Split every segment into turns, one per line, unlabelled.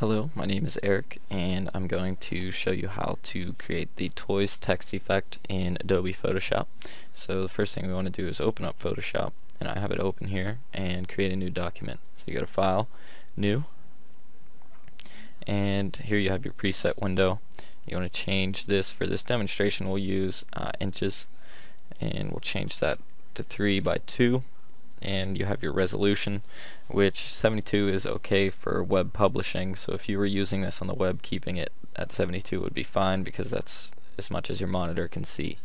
Hello, my name is Eric, and I'm going to show you how to create the Toyz text effect in Adobe Photoshop. So the first thing we want to do is open up Photoshop, and I have it open here, and create a new document. So you go to File, New, and here you have your preset window. You want to change this. For this demonstration we'll use inches, and we'll change that to 3 by 2. And you have your resolution, which 72 is okay for web publishing. So if you were using this on the web, keeping it at 72 would be fine, because that's as much as your monitor can see.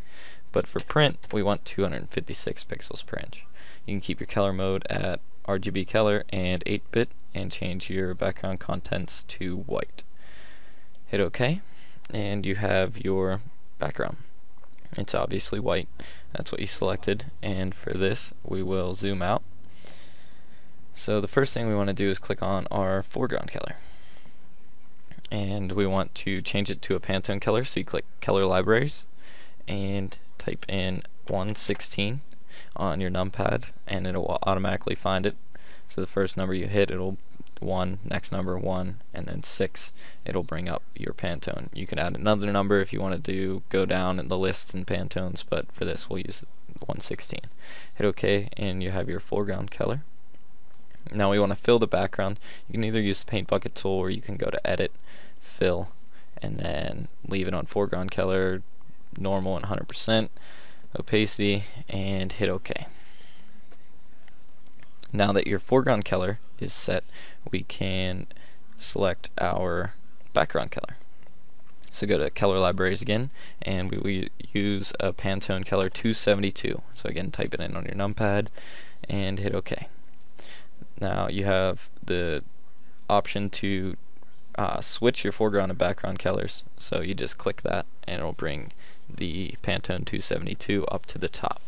But for print, we want 256 pixels per inch. You can keep your color mode at RGB color and 8-bit, and change your background contents to white. Hit OK, and you have your background. It's obviously white. That's what you selected, and for this we will zoom out. So the first thing we want to do is click on our foreground color, and we want to change it to a Pantone color. So you click Color Libraries and type in 116 on your numpad, and it will automatically find it. So the first number you hit, it'll 1, next number 1, and then 6, it'll bring up your Pantone. You can add another number if you want to go down in the list in Pantones, but for this we'll use 116. Hit OK, and you have your foreground color. Now we want to fill the background. You can either use the paint bucket tool, or you can go to Edit, Fill, and then leave it on foreground color, normal and 100%, opacity, and hit OK. Now that your foreground color is set, we can select our background color. So go to Color Libraries again, and we use a Pantone color 272. So again, type it in on your numpad and hit OK. Now you have the option to switch your foreground and background colors. So you just click that, and it'll bring the Pantone 272 up to the top.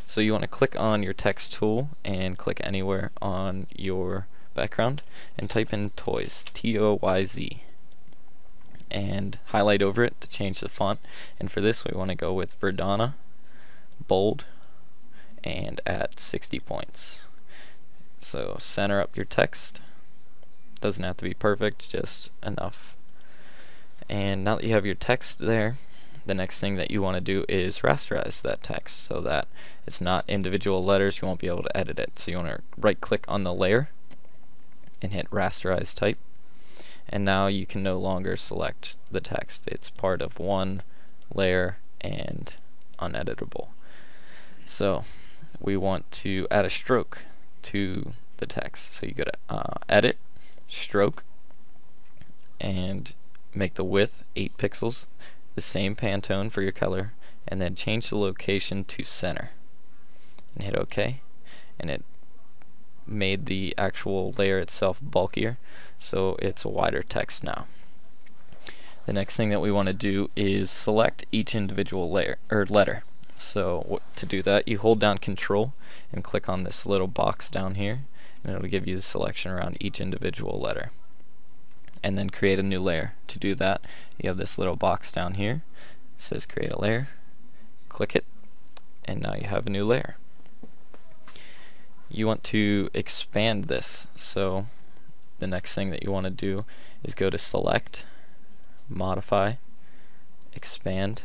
So you want to click on your text tool and click anywhere on your background and type in Toyz, T-O-Y-Z, and highlight over it to change the font. And for this we want to go with Verdana, bold, and at 60 points. So center up your text. Doesn't have to be perfect, just enough. And now that you have your text there, the next thing that you want to do is rasterize that text so that it's not individual letters. You won't be able to edit it. So you want to right click on the layer and hit rasterize type, and now you can no longer select the text. It's part of one layer and uneditable. So we want to add a stroke to the text. So you go to Edit, Stroke, and make the width 8 pixels, the same Pantone for your color, and then change the location to center and hit OK, and it made the actual layer itself bulkier, so it's a wider text now. The next thing that we want to do is select each individual layer or letter. So to do that, you hold down Control and click on this little box down here, and it'll give you the selection around each individual letter. And then create a new layer. To do that, you have this little box down here. It says create a layer. Click it, and now you have a new layer. You want to expand this, so the next thing that you want to do is go to Select, Modify, Expand,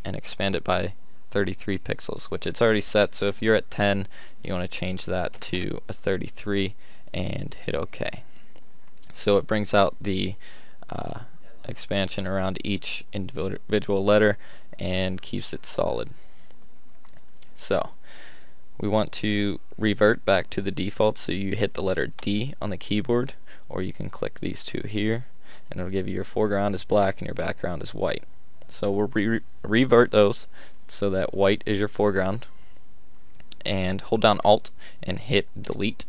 and expand it by 33 pixels, which it's already set. So if you're at 10, you want to change that to a 33 and hit OK. So it brings out the expansion around each individual letter and keeps it solid. So we want to revert back to the default, so you hit the letter D on the keyboard, or you can click these two here, and it'll give you your foreground is black and your background is white. So we'll revert those so that white is your foreground, and hold down Alt and hit delete,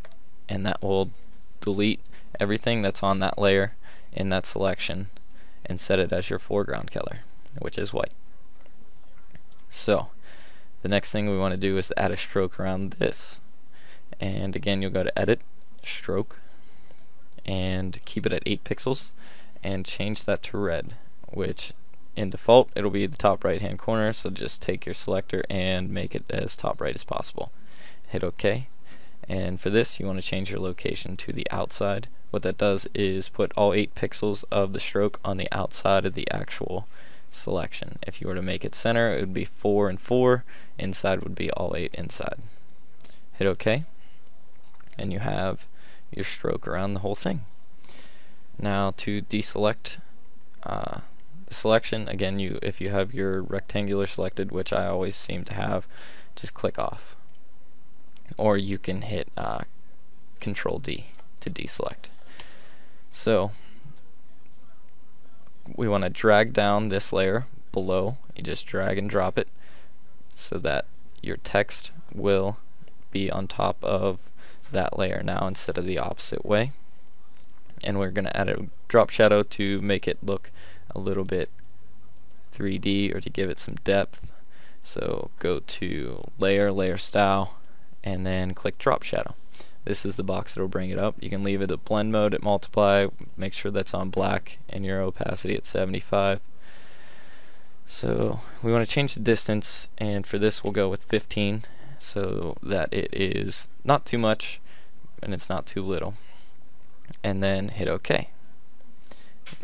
and that will delete everything that's on that layer in that selection and set it as your foreground color, which is white. So the next thing we want to do is add a stroke around this, and again you'll go to Edit, Stroke, and keep it at 8 pixels and change that to red, which in default it'll be the top right hand corner, so just take your selector and make it as top right as possible. Hit OK, And for this, you want to change your location to the outside. What that does is put all 8 pixels of the stroke on the outside of the actual selection. If you were to make it center, it would be 4 and 4. Inside would be all 8 inside. Hit OK, and you have your stroke around the whole thing. Now to deselect the selection, again, if you have your rectangular selected, which I always seem to have, just click off. Or you can hit Control D to deselect. So we want to drag down this layer below. You just drag and drop it so that your text will be on top of that layer now instead of the opposite way. And we're going to add a drop shadow to make it look a little bit 3D, or to give it some depth. So go to Layer, Layer Style, and then click Drop Shadow. This is the box that will bring it up. You can leave it at blend mode at multiply, make sure that's on black, and your opacity at 75. So we want to change the distance, and for this we'll go with 15 so that it is not too much and it's not too little. And then hit OK.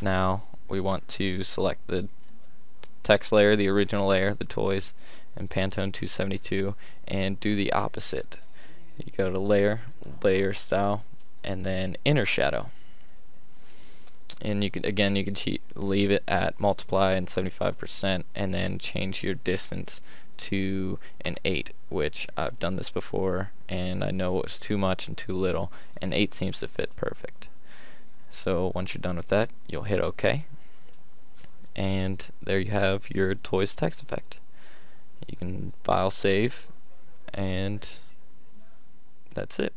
Now we want to select the text layer, the original layer, the Toyz, and Pantone 272, and do the opposite. You go to Layer, Layer Style, and then Inner Shadow. And you can leave it at multiply and 75%, and then change your distance to an 8, which I've done this before and I know it was too much and too little, and 8 seems to fit perfect. So once you're done with that, you'll hit OK, and there you have your Toyz text effect. You can file, save, and that's it.